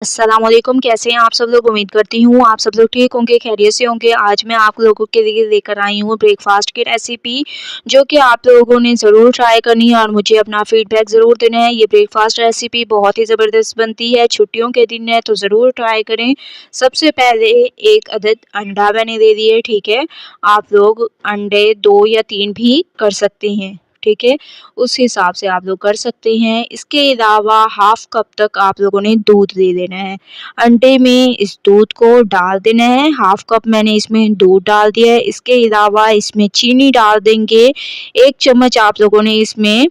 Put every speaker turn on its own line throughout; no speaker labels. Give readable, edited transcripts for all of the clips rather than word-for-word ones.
अस्सलाम वालेकुम, कैसे हैं आप सब लोग? उम्मीद करती हूँ आप सब लोग ठीक होंगे, खैरियत से होंगे। आज मैं आप लोगों के लिए लेकर आई हूँ ब्रेकफ़ास्ट की रेसिपी, जो कि आप लोगों ने ज़रूर ट्राई करनी है और मुझे अपना फ़ीडबैक ज़रूर देना है। ये ब्रेकफ़ास्ट रेसिपी बहुत ही ज़बरदस्त बनती है, छुट्टियों के दिन है तो ज़रूर ट्राई करें। सबसे पहले 1 अदद अंडा मैंने ले लिया है, ठीक है? आप लोग अंडे 2 या 3 भी कर सकते हैं, ठीक है? उस हिसाब से आप लोग कर सकते हैं। इसके अलावा हाफ़ कप तक आप लोगों ने दूध ले लेना है। अंडे में इस दूध को डाल देना है, हाफ़ कप मैंने इसमें दूध डाल दिया है। इसके अलावा इसमें चीनी डाल देंगे, 1 चम्मच आप लोगों ने इसमें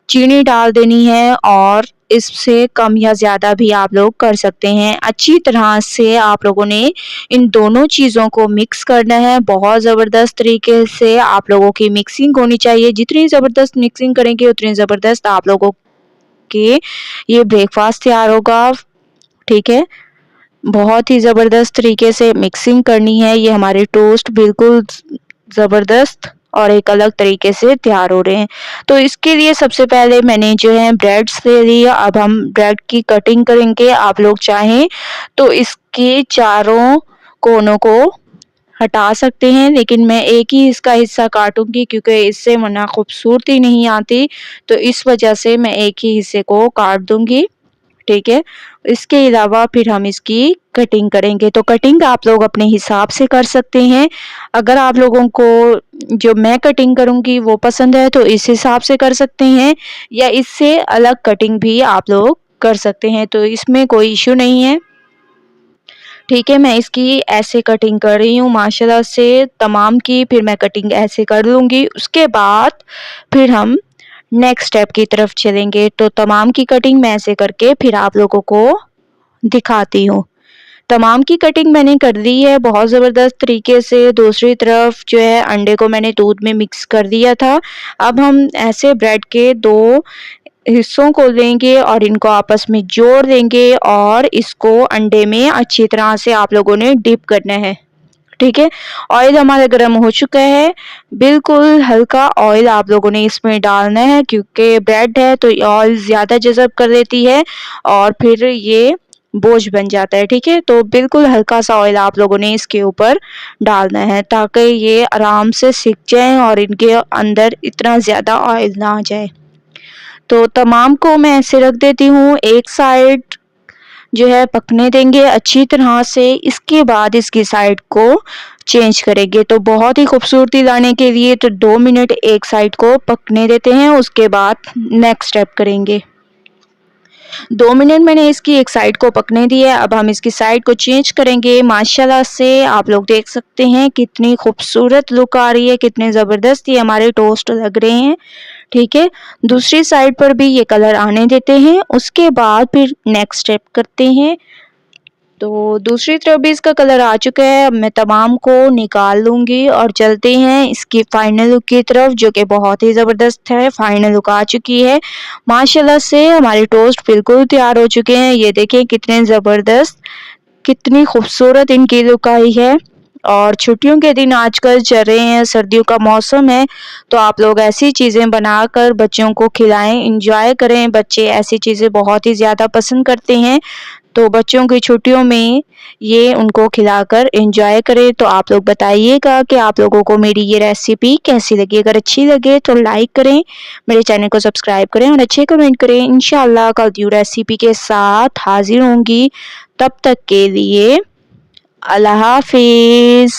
चीनी डाल देनी है और इससे कम या ज़्यादा भी आप लोग कर सकते हैं। अच्छी तरह से आप लोगों ने इन दोनों चीज़ों को मिक्स करना है, बहुत ज़बरदस्त तरीके से आप लोगों की मिक्सिंग होनी चाहिए। जितनी ज़बरदस्त मिक्सिंग करेंगे उतनी ज़बरदस्त आप लोगों के ये ब्रेकफ़ास्ट तैयार होगा, ठीक है? बहुत ही ज़बरदस्त तरीके से मिक्सिंग करनी है। ये हमारे टोस्ट बिल्कुल ज़बरदस्त और एक अलग तरीके से तैयार हो रहे हैं। तो इसके लिए सबसे पहले मैंने जो है ब्रेड्स ले लिया। अब हम ब्रेड की कटिंग करेंगे। आप लोग चाहें तो इसके चारों कोनों को हटा सकते हैं, लेकिन मैं एक ही इसका हिस्सा काटूँगी क्योंकि इससे वरना खूबसूरती नहीं आती, तो इस वजह से मैं एक ही हिस्से को काट दूँगी, ठीक है? इसके अलावा फिर हम इसकी कटिंग करेंगे, तो कटिंग आप लोग अपने हिसाब से कर सकते हैं। अगर आप लोगों को जो मैं कटिंग करूँगी वो पसंद है तो इस हिसाब से कर सकते हैं या इससे अलग कटिंग भी आप लोग कर सकते हैं, तो इसमें कोई इश्यू नहीं है। ठीक है, मैं इसकी ऐसे कटिंग कर रही हूँ माशाल्लाह से तमाम की फिर मैं कटिंग ऐसे कर लूँगी। उसके बाद फिर हम नेक्स्ट स्टेप की तरफ चलेंगे, तो तमाम की कटिंग मैं ऐसे करके फिर आप लोगों को दिखाती हूँ। तमाम की कटिंग मैंने कर ली है बहुत ज़बरदस्त तरीके से। दूसरी तरफ जो है अंडे को मैंने दूध में मिक्स कर दिया था। अब हम ऐसे ब्रेड के 2 हिस्सों को लेंगे और इनको आपस में जोड़ देंगे और इसको अंडे में अच्छी तरह से आप लोगों ने डिप करना है, ठीक है? ऑयल हमारा गर्म हो चुका है, बिल्कुल हल्का ऑयल आप लोगों ने इसमें डालना है क्योंकि ब्रेड है तो ऑयल ज़्यादा जज़ब कर लेती है और फिर ये बोझ बन जाता है, ठीक है? तो बिल्कुल हल्का-सा ऑयल आप लोगों ने इसके ऊपर डालना है ताकि ये आराम से सिक जाएँ और इनके अंदर इतना ज़्यादा ऑयल ना आ जाए। तो तमाम को मैं ऐसे रख देती हूँ, एक साइड जो है पकने देंगे अच्छी तरह से, इसके बाद इसकी साइड को चेंज करेंगे। तो बहुत ही खूबसूरती लाने के लिए तो 2 मिनट एक साइड को पकने देते हैं, उसके बाद नेक्स्ट स्टेप करेंगे। 2 मिनट मैंने इसकी एक साइड को पकने दिया, अब हम इसकी साइड को चेंज करेंगे। माशाल्लाह से आप लोग देख सकते हैं कितनी खूबसूरत लुक आ रही है, कितने ज़बरदस्त ये हमारे टोस्ट लग रहे हैं, ठीक है? दूसरी साइड पर भी ये कलर आने देते हैं, उसके बाद फिर नेक्स्ट स्टेप करते हैं। तो दूसरी तरफ भी इसका कलर आ चुका है, अब मैं तमाम को निकाल लूँगी और चलते हैं इसकी फाइनल लुक की तरफ जो कि बहुत ही ज़बरदस्त है। फाइनल लुक आ चुकी है, माशाल्लाह से हमारे टोस्ट बिल्कुल तैयार हो चुके हैं। ये देखिए कितने ज़बरदस्त, कितनी खूबसूरत इनकी लुक आई है। और छुट्टियों के दिन आजकल चल रहे हैं, सर्दियों का मौसम है, तो आप लोग ऐसी चीज़ें बनाकर बच्चों को खिलाएँ, एन्जॉय करें। बच्चे ऐसी चीज़ें बहुत ही ज़्यादा पसंद करते हैं, तो बच्चों की छुट्टियों में ये उनको खिलाकर एन्जॉय करें। तो आप लोग बताइएगा कि आप लोगों को मेरी ये रेसिपी कैसी लगी? अगर अच्छी लगे तो लाइक करें, मेरे चैनल को सब्सक्राइब करें और अच्छे कमेंट करें। इंशाअल्लाह कल न्यू रेसिपी के साथ हाज़िर होंगी, तब तक के लिए अल्लाह हाफ़िज़।